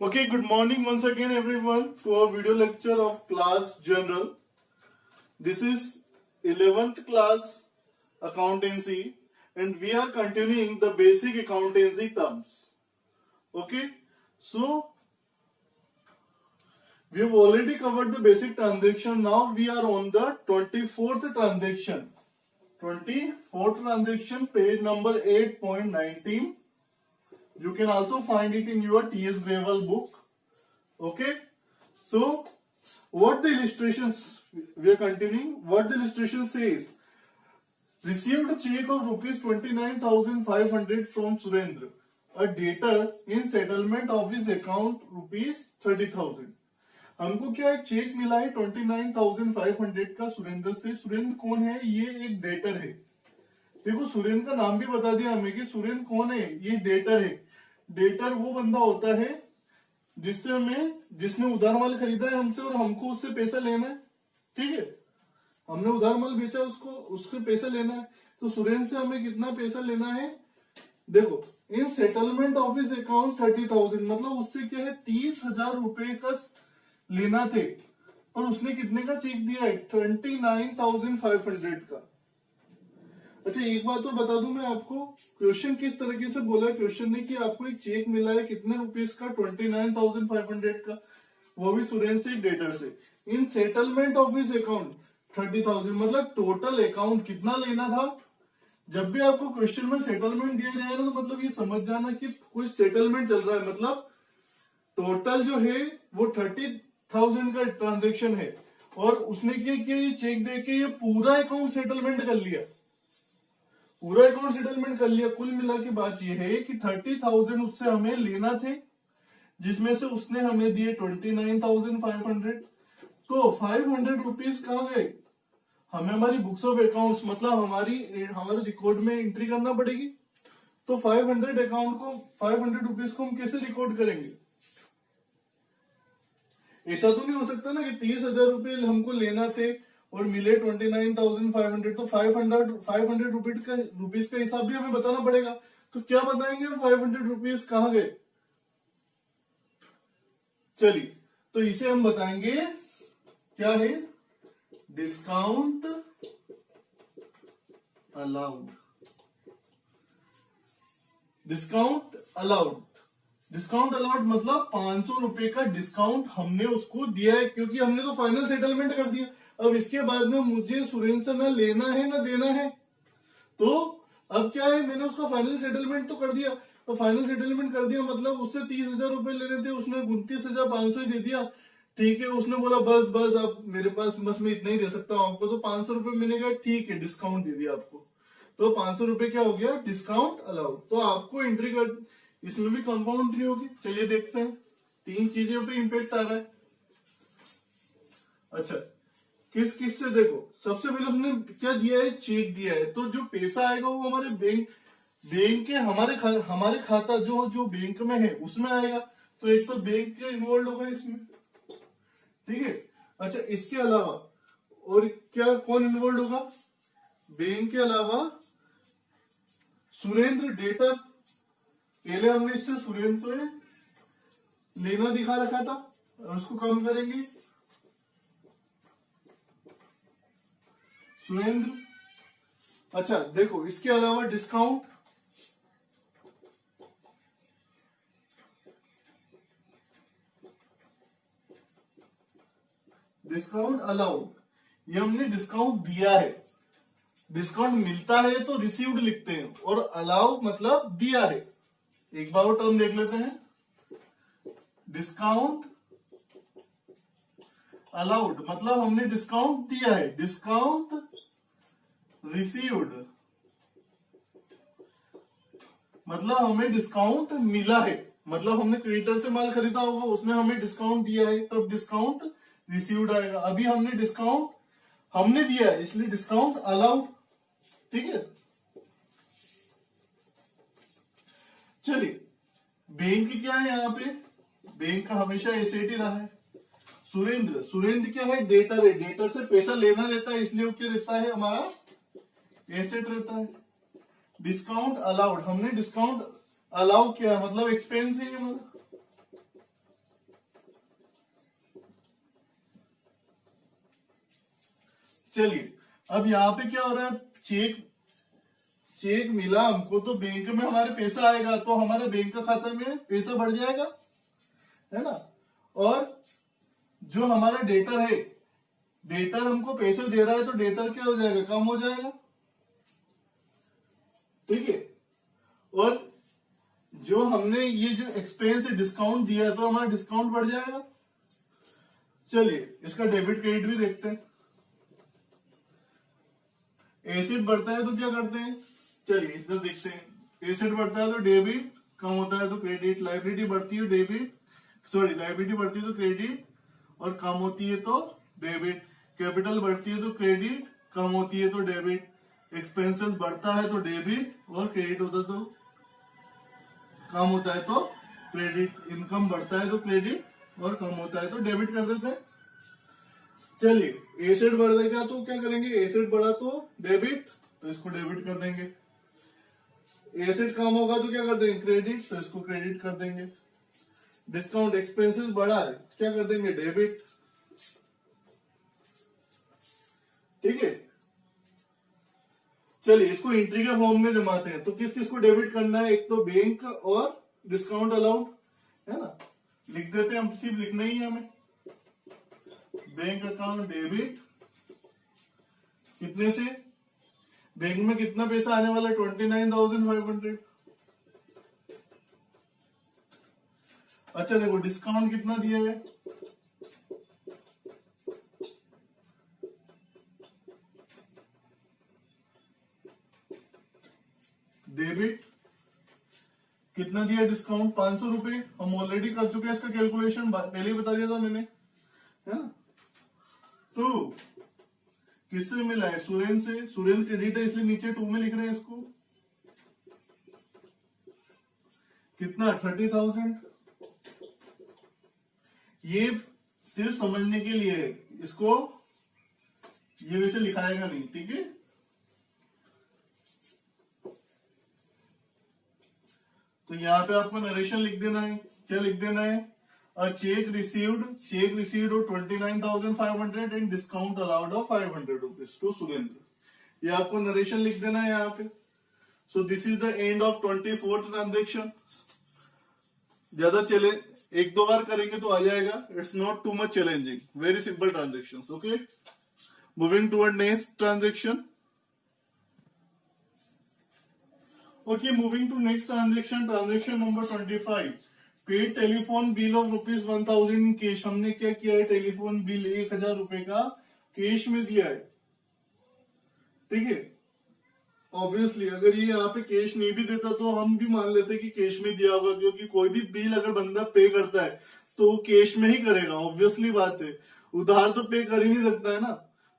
Okay, good morning once again everyone to our video lecture of class general. This is 11th class accountancy and we are continuing the basic accountancy terms. Okay, so we have already covered the basic transaction. Now we are on the 24th transaction. 24th transaction, page number 8.19. You can also find it in your TS Gravel book. Okay. So, what the illustrations, we are continuing. What the illustration says. Received a check of rupees 29,500 from Surendra, a debtor in settlement of his account rupees 30,000. हमको क्या एक check मिला है 29,500 का सुरेंद्र से. सुरेंद्र कौन है? ये एक डेटर है. देखो सुरेंद्र का नाम भी बता दिया हमें कि सुरेंद्र कौन है. ये डेटर है. डेटर वो बंदा होता है जिसने उधार माल खरीदा है हमसे और हमको उससे पैसा लेना है. ठीक है, हमने उधार माल बेचा उसके पैसा लेना है. तो सुरेंद्र से हमें कितना पैसा लेना है? देखो, इन सेटलमेंट ऑफिस अकाउंट 30,000, मतलब उससे क्या है 30,000 रुपए का लेना थे और उसने कितने का चेक दिया है? 29,500 का. अच्छा, एक बात तो बता दूं मैं आपको, क्वेश्चन किस तरीके से बोला है. क्वेश्चन ने कि आपको एक चेक मिला है कितने रुपीस का? 29,500 का, वो भी सुरेंद्र से डेटर से. इन सेटलमेंट ऑफिस अकाउंट 30,000, मतलब टोटल अकाउंट कितना लेना था. जब भी आपको क्वेश्चन में सेटलमेंट दिया जाए ना, तो मतलब ये समझ जाना कि कुछ सेटलमेंट चल रहा है. मतलब टोटल जो है वो 30,000 का ट्रांजेक्शन है और उसने क्या किया, ये चेक देके ये पूरा अकाउंट सेटलमेंट कर लिया. पूरा अकाउंट सेटलमेंट कर लिया. कुल मिला के बात ये है कि 30,000 उससे हमें लेना थे, जिसमें से उसने हमें दिए 29,500. तो 500 रुपीज कहाँ गए? हमें हमारी बुक्स ऑफ अकाउंट्स, मतलब हमारे रिकॉर्ड में एंट्री करना पड़ेगी. तो 500 रुपीज को हम कैसे रिकॉर्ड करेंगे? ऐसा तो नहीं हो सकता ना कि 30,000 रुपए हमको लेना थे और मिले 29,500. तो 500 रुपीज का हिसाब भी हमें बताना पड़ेगा. तो क्या बताएंगे हम? 500 रुपीज कहाँ गए? चलिए, तो इसे हम बताएंगे क्या है? Discount allowed. Discount allowed. Discount allowed मतलब 500 रुपए का डिस्काउंट हमने उसको दिया है, क्योंकि हमने तो फाइनल सेटलमेंट कर दिया. अब इसके बाद में मुझे सुरेंद्र से ना लेना है ना देना है. तो अब क्या है, मैंने उसका फाइनल सेटलमेंट तो कर दिया. तो फाइनल सेटलमेंट कर दिया मतलब उससे 30,000 रुपए लेने थे, उसने 29,500 ही दे दिया. ठीक है, उसने बोला बस अब मेरे पास बस मैं इतना ही दे सकता हूँ आपको. तो 500 रुपए मैंने कहा ठीक है, डिस्काउंट दे दिया आपको. तो 500 रुपए क्या हो गया? Discount allowed. तो आपको एंट्री कर, इसमें भी कंपाउंड एंट्री होगी. चलिए देखते हैं. 3 चीजों पे इंपैक्ट आ रहा है. अच्छा, किस से देखो. सबसे पहले उसने क्या दिया है? चेक दिया है. तो जो पैसा आएगा वो हमारे बैंक के हमारे खाता जो बैंक में है उसमें आएगा. तो एक तो बैंक का इन्वॉल्व होगा इसमें. ठीक है. अच्छा, इसके अलावा और क्या कौन इन्वॉल्व होगा? बैंक के अलावा सुरेंद्र डेटर. पहले हमने इससे सुरेंद्र से लेना दिखा रखा था और उसको कम करेंगे. सुरेंद्र. अच्छा देखो, इसके अलावा डिस्काउंट. डिस्काउंट अलाउड, ये हमने डिस्काउंट दिया है. डिस्काउंट मिलता है तो रिसीव्ड लिखते हैं और अलाउ मतलब दिया है. एक बार वो टर्म देख लेते हैं. डिस्काउंट अलाउड मतलब हमने डिस्काउंट दिया है. डिस्काउंट रिसीव्ड मतलब हमें डिस्काउंट मिला है. मतलब हमने क्रेडिटर से माल खरीदा होगा, उसने हमें डिस्काउंट दिया है, तब डिस्काउंट रिसीव्ड आएगा. अभी हमने दिया है इसलिए डिस्काउंट अलाउड. ठीक है. चलिए, बैंक क्या है यहाँ पे? बैंक का हमेशा एसेट ही रहा है. सुरेंद्र क्या है? डेटर है. डेटर से पैसा लेना देता है, इसलिए वो क्या रहता है? हमारा एसेट रहता है. डिस्काउंट अलाउड, हमने डिस्काउंट अलाउ किया मतलब एक्सपेंस है. चलिए अब यहाँ पे क्या हो रहा है, चेक चेक मिला हमको तो बैंक में हमारे पैसा आएगा, तो हमारे बैंक का खाता में पैसा बढ़ जाएगा, है ना। और जो हमारा डेटर है, डेटर हमको पैसे दे रहा है तो डेटर क्या हो जाएगा, कम हो जाएगा, ठीक है। और जो हमने ये जो एक्सपेंस है डिस्काउंट दिया है तो हमारा डिस्काउंट बढ़ जाएगा। चलिए इसका डेबिट क्रेडिट भी देखते हैं। एसेट बढ़ता है तो क्या करते हैं, चलिए इधर देखते हैं। एसेट बढ़ता है तो डेबिट, कम होता है तो क्रेडिट। लाइबिलिटी बढ़ती है डेबिट, सॉरी लाइबिलिटी बढ़ती है तो क्रेडिट, और कम होती है तो डेबिट। कैपिटल बढ़ती है तो क्रेडिट, कम होती है तो डेबिट। एक्सपेंसेस बढ़ता है तो डेबिट, और क्रेडिट होता है तो कम होता है तो क्रेडिट। इनकम बढ़ता है तो क्रेडिट, और कम होता है तो डेबिट कर देते हैं। चलिए एसेट बढ़ेगा तो क्या करेंगे, एसेट बढ़ा तो डेबिट, तो इसको डेबिट कर देंगे। एसेट कम होगा तो क्या कर देंगे, क्रेडिट, तो इसको क्रेडिट कर देंगे। डिस्काउंट एक्सपेंसेस बढ़ा है क्या कर देंगे, डेबिट, ठीक है। चलिए इसको एंट्री के फॉर्म में जमाते हैं। तो किस किस को डेबिट करना है, एक तो बैंक और डिस्काउंट अलाउड, है ना। लिख देते हैं, हम सिर्फ लिखना ही है हमें। बैंक अकाउंट डेबिट, कितने से, बैंक में कितना पैसा आने वाला है, 29,500। अच्छा देखो डिस्काउंट कितना दिया है, डेबिट कितना दिया डिस्काउंट, 500 रुपए। हम ऑलरेडी कर चुके हैं इसका कैलकुलेशन, पहले ही बता दिया था मैंने, है ना। तो किससे मिला है, सुरेंद्र से। सुरेंद्र क्रेडिट है इसलिए नीचे 2 में लिख रहे हैं इसको। कितना, 30,000। ये सिर्फ समझने के लिए है, इसको ये वैसे लिखाएगा नहीं, ठीक है। तो यहाँ पे आपको नरेशन लिख देना है, क्या लिख देना है, cheque received of 29,500 and discount allowed of 500 rupees to Surendra. ये आपको नरेशन लिख देना है यहाँ पे। So this is the end of 24th transaction. ज्यादा चले, एक दो बार करेंगे तो आ जाएगा, it's not too much challenging, very simple transaction. Okay, moving toward next transaction. Okay, moving to next transaction, transaction number 25. पेड टेलीफोन बिल ऑफ ₹1,000 कैश। हमने क्या किया है, टेलीफोन बिल 1,000 रुपए का कैश में दिया है, ठीक है। ऑब्वियसली अगर ये यहाँ पे कैश नहीं भी देता तो हम भी मान लेते कि कैश में दिया होगा, क्योंकि कोई भी बिल अगर बंदा पे करता है तो वो कैश में ही करेगा, ऑब्वियसली बात है। उधार तो पे कर ही नहीं सकता है ना,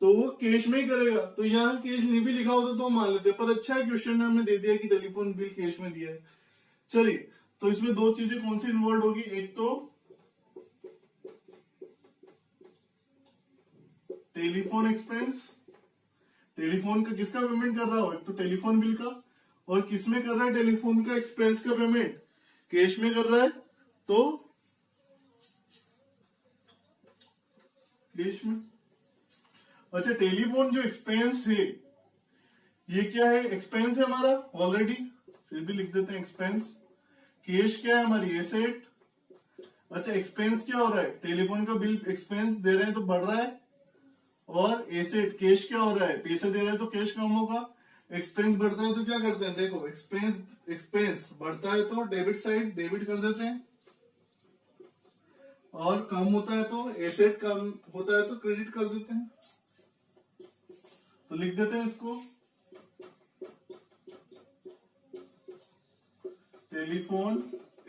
तो वो कैश में ही करेगा। तो यहाँ कैश नहीं भी लिखा होता तो मान लेते, पर अच्छा है क्वेश्चन में हमने दे दिया कि टेलीफोन बिल कैश में दिया है। चलिए तो इसमें दो चीजें कौन सी इन्वॉल्व होगी, एक तो टेलीफोन एक्सपेंस, टेलीफोन का किसका पेमेंट कर रहा हो, एक तो टेलीफोन बिल का, और किसमें कर रहा है टेलीफोन का एक्सपेंस का पेमेंट, कैश में कर रहा है तो कैश में। अच्छा टेलीफोन जो एक्सपेंस है ये क्या है, एक्सपेंस है हमारा ऑलरेडी, फिर भी लिख देते हैं एक्सपेंस। कैश क्या है हमारी, एसेट। अच्छा एक्सपेंस क्या हो रहा है, टेलीफोन का बिल एक्सपेंस दे रहे हैं तो बढ़ रहा है, और एसेट कैश क्या हो रहा है, पैसे दे रहे हैं तो कैश कम होगा। एक्सपेंस बढ़ता है तो क्या करते हैं, देखो एक्सपेंस बढ़ता है तो डेबिट साइड डेबिट कर देते हैं, और कम होता है तो एसेट कम होता है तो क्रेडिट कर देते हैं। तो लिख देते हैं इसको, टेलीफोन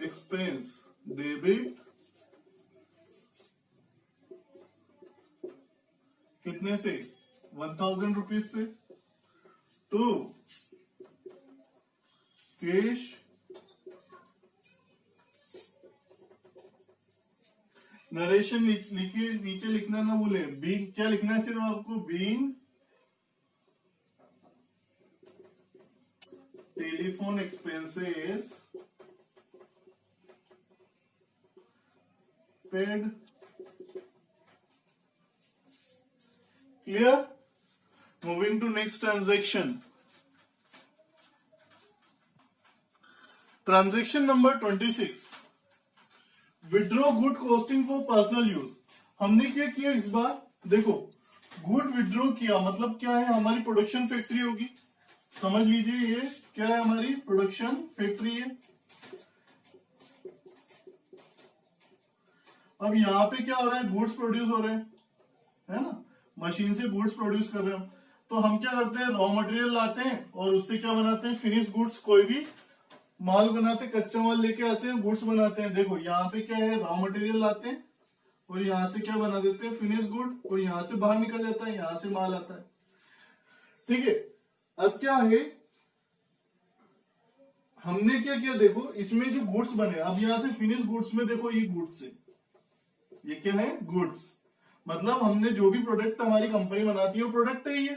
एक्सपेंस डेबिट कितने से, 1,000 रुपीज से, टू कैश नरेशन लिखिए, नीचे लिखना ना भूले, बीइंग क्या लिखना है सिर्फ आपको, being telephone expenses paid. Clear. Moving to next transaction. Transaction number 26, withdraw good costing for personal use. हमने क्या किया इस बार, देखो गुड विड्रॉ किया मतलब क्या है, हमारी प्रोडक्शन फैक्ट्री होगी, समझ लीजिए ये क्या है, हमारी प्रोडक्शन फैक्ट्री है। अब यहाँ पे क्या हो रहा है, गुड्स प्रोड्यूस हो रहे हैं, है ना, मशीन से गुड्स प्रोड्यूस कर रहे हैं। तो हम क्या करते हैं, रॉ मटेरियल लाते हैं और उससे क्या बनाते हैं, फिनिश गुड्स, कोई भी माल बनाते हैं, कच्चा माल लेके आते हैं, गुड्स बनाते हैं। देखो यहाँ पे क्या है, रॉ मटेरियल लाते हैं और यहाँ से क्या बना देते हैं, फिनिश गुड, और यहाँ से बाहर निकल जाता है, यहाँ से माल आता है। ठीक है, अब क्या है, हमने क्या किया, देखो इसमें जो गुड्स बने, अब यहाँ से फिनिश गुड्स में देखो ये गुड्स है, ये क्या है, गुड्स, मतलब हमने जो भी प्रोडक्ट हमारी कंपनी बनाती है वो प्रोडक्ट है ये।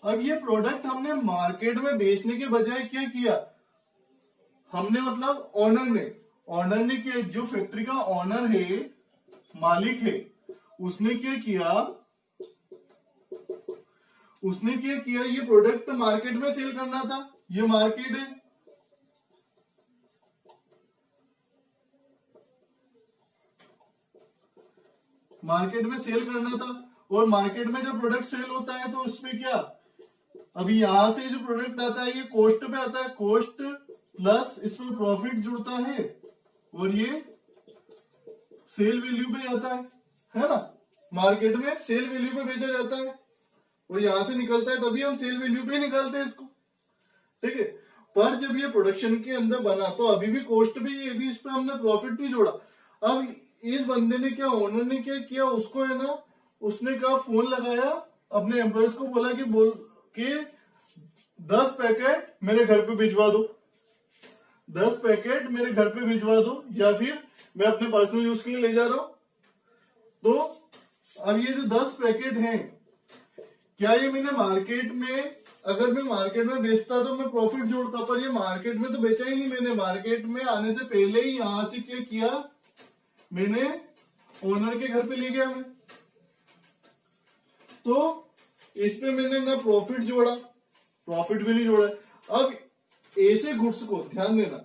अब ये प्रोडक्ट हमने मार्केट में बेचने के बजाय क्या किया, हमने मतलब ऑनर ने क्या, जो फैक्ट्री का ऑनर है, मालिक है, उसने क्या किया, ये प्रोडक्ट मार्केट में सेल करना था, ये मार्केट है, मार्केट में सेल करना था। और मार्केट में जब प्रोडक्ट सेल होता है तो उसमें क्या, अभी यहां से जो प्रोडक्ट आता है ये कॉस्ट पे आता है, कॉस्ट प्लस इसमें प्रॉफिट जुड़ता है और ये सेल वैल्यू पे जाता है ना, मार्केट में सेल वैल्यू पे बेचा जाता है और यहां से निकलता है, तभी हम सेल वैल्यू पे निकालते हैं इसको। ठीक है, पर जब ये प्रोडक्शन के अंदर बना तो अभी भी कॉस्ट भी, ये भी इस पर हमने प्रॉफिट नहीं जोड़ा। अब इस बंदे ने क्या, ओनर ने क्या किया, उसको है ना, उसने कहा, फोन लगाया अपने एम्प्लॉयज को, बोला कि बोल के 10 पैकेट मेरे घर पे भिजवा दो, 10 पैकेट मेरे घर पे भिजवा दो, या फिर मैं अपने पर्सनल यूज के लिए ले जा रहा हूं। तो अब ये जो 10 पैकेट हैं, क्या ये मैंने मार्केट में, अगर मैं मार्केट में बेचता तो मैं प्रॉफिट जोड़ता, पर ये मार्केट में तो बेचा ही नहीं मैंने, मार्केट में आने से पहले ही यहां से क्या किया, मैंने ओनर के घर पे ले गया मैं, तो इसमें मैंने ना प्रॉफिट जोड़ा, प्रॉफिट भी नहीं जोड़ा। अब ऐसे गुड्स को ध्यान देना,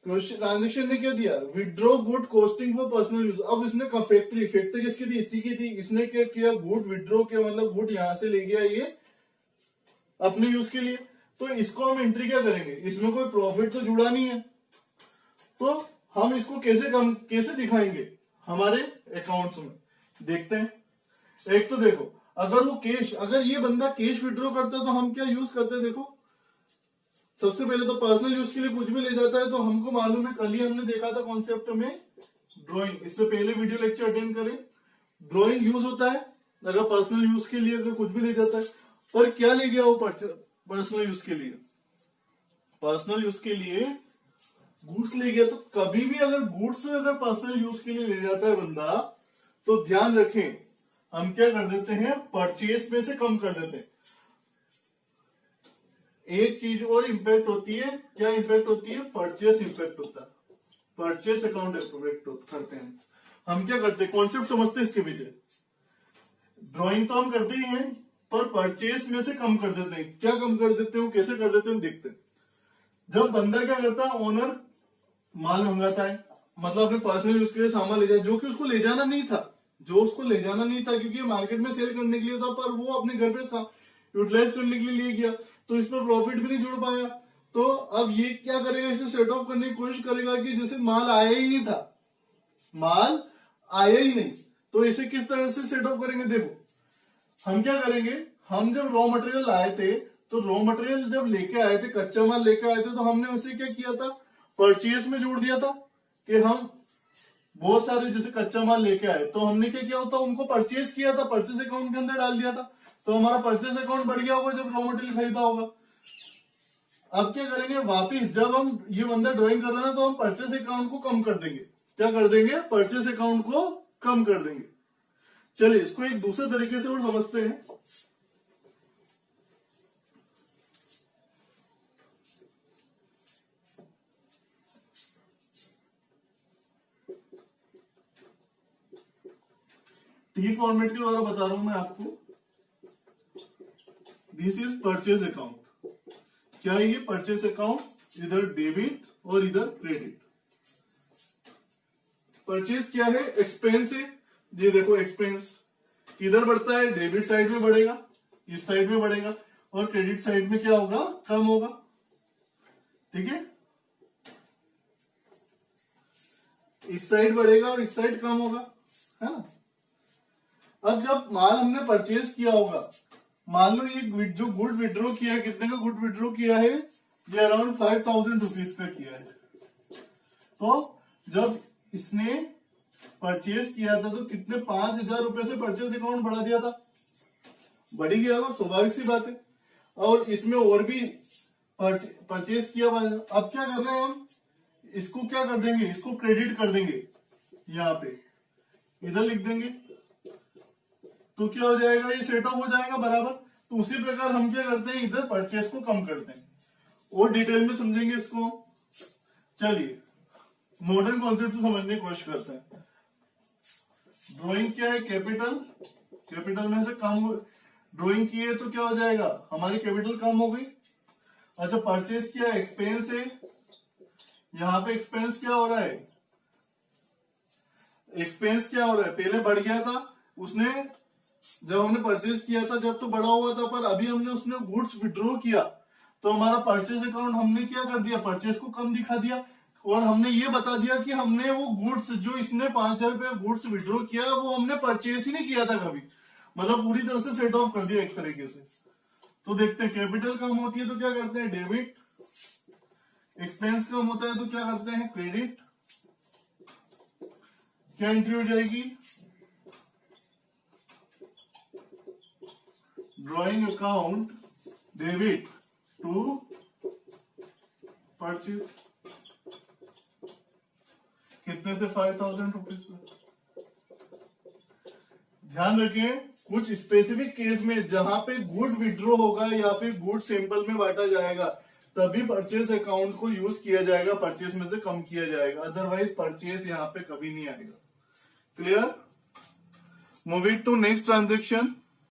ट्रांजेक्शन ने क्या दिया, withdraw good costing for personal use. अब इसने फैक्ट्री किसकी थी, इसी की थी, इसने क्या किया, गुड विड्रॉ किया, मतलब गुड यहां से ले गया ये अपने यूज के लिए। तो इसको हम एंट्री क्या करेंगे, इसमें कोई प्रॉफिट तो जुड़ा नहीं है, तो हम इसको कैसे दिखाएंगे हमारे अकाउंट्स में, देखते हैं। एक तो देखो, अगर ये बंदा कैश विड्रॉ करता है तो हम क्या यूज करते हैं, देखो सबसे पहले तो पर्सनल यूज के लिए कुछ भी ले जाता है तो हमको मालूम है, कल ही हमने देखा था कॉन्सेप्ट में ड्राइंग, इससे पहले वीडियो लेक्चर अटेंड करें, ड्राइंग यूज होता है अगर पर्सनल यूज के लिए, अगर कुछ भी ले जाता है। पर क्या ले गया वो पर्सनल यूज के लिए, पर्सनल यूज के लिए गुड्स ले गया। तो कभी भी अगर गुड्स अगर पर्सनल यूज के लिए ले जाता है बंदा, तो ध्यान रखें हम क्या कर देते हैं, परचेस में से कम कर देते हैं। एक चीज और इंपैक्ट होती है, क्या इंपैक्ट होती है, परचेस इंपैक्ट होता है, परचेस अकाउंट इंपैक्ट करते हैं। हम क्या करते हैं, कॉन्सेप्ट समझते हैं इसके पीछे, ड्राइंग तो हम करते ही हैं पर परचेस में से कम कर देते हैं। क्या कम कर देते हो, कैसे कर देते हैं, देखते हैं। जब बंदा क्या करता है, ओनर माल मंगाता है, मतलब अपने पर्सनल यूज के लिए सामान ले जाए, जो कि उसको ले जाना नहीं था, क्योंकि मार्केट में सेल करने के लिए था, पर वो अपने घर पे यूटिलाइज करने के लिए ले गया, तो इसमें प्रॉफिट भी नहीं जोड़ पाया। तो अब ये क्या करेगा, इसे सेट ऑफ करने की कोशिश करेगा कि जैसे माल आया ही नहीं था, माल आया ही नहीं, तो इसे किस तरह से सेट ऑफ करेंगे। देखो हम क्या करेंगे, हम जब रॉ मटेरियल आए थे, तो रॉ मटेरियल जब लेके आए थे, कच्चा माल लेके आए थे, तो हमने उसे क्या किया था, परचेस में जोड़ दिया था कि हम बहुत सारे जैसे कच्चा माल लेके आए, तो हमने क्या किया होता, उनको परचेस किया था, परचेस अकाउंट के अंदर डाल दिया था, तो हमारा परचेस अकाउंट बढ़ गया होगा जब रॉ मटेरियल खरीदा होगा। अब क्या करेंगे, वापिस जब हम ये बंदा ड्राइंग कर रहा है तो हम परचेस अकाउंट को कम कर देंगे, क्या कर देंगे, परचेस अकाउंट को कम कर देंगे। चलिए इसको एक दूसरे तरीके से और समझते हैं। टी फॉर्मेट के द्वारा बता रहा हूं मैं आपको। This is purchase account. क्या है ये परचेज अकाउंट? इधर डेबिट और इधर क्रेडिट। परचेज क्या है? एक्सपेंस है। ये देखो एक्सपेंस किधर बढ़ता है? डेबिट साइड में बढ़ेगा, इस साइड में बढ़ेगा, और क्रेडिट साइड में क्या होगा? कम होगा। ठीक है, इस साइड बढ़ेगा और इस साइड कम होगा, है ना। अब जब माल हमने परचेज किया होगा, मान लो ये जो गुड विड्रॉ किया है, कितने का गुड विड्रॉ किया है? ये अराउंड 5000 रुपीज का किया है। तो जब इसने परचेज किया था तो कितने 5000 रुपए से परचेज अकाउंट बढ़ा दिया था, बढ़ गया होगा, स्वाभाविक सी बात है। और इसमें और भी परचेज किया। अब क्या कर रहे हैं हम? इसको क्या कर देंगे? इसको क्रेडिट कर देंगे, यहां पे इधर लिख देंगे, तो क्या हो जाएगा? ये सेटअप हो जाएगा बराबर। तो उसी प्रकार हम क्या करते हैं? इधर परचेज को कम करते हैं। और डिटेल में समझेंगे इसको। चलिए मॉडर्न कॉन्सेप्ट से समझने की कोशिश करते हैं। ड्राइंग क्या है? कैपिटल। कैपिटल में से कम ड्राइंग की है तो क्या हो जाएगा? हमारी कैपिटल कम हो गई। अच्छा, परचेज क्या है? एक्सपेंस है। यहां पे एक्सपेंस क्या हो रहा है? एक्सपेंस क्या हो रहा है? पहले बढ़ गया था, उसने जब हमने परचेज किया था जब तो बढ़ा हुआ था, पर अभी हमने उसने गुड्स विड्रॉ किया तो हमारा परचेज अकाउंट हमने क्या कर दिया? परचेज को कम दिखा दिया। और हमने ये बता दिया कि हमने वो गुड्स जो इसने 5000 रुपए गुड्स विड्रॉ किया वो हमने परचेज ही नहीं किया था कभी, मतलब पूरी तरह से सेट ऑफ कर दिया एक तरीके से। तो देखते हैं, कैपिटल कम होती है तो क्या करते हैं? डेबिट। एक्सपेंस कम होता है तो क्या करते हैं? क्रेडिट। क्या एंट्री हो जाएगी? Drawing account debit to purchase. कितने से? 5000 रुपीज से। ध्यान रखें, कुछ स्पेसिफिक केस में जहां पे गुड विड्रॉ होगा या फिर गुड सैंपल में बांटा जाएगा तभी परचेज अकाउंट को यूज किया जाएगा, परचेज में से कम किया जाएगा, अदरवाइज परचेज यहां पे कभी नहीं आएगा। Clear? Moving to next transaction.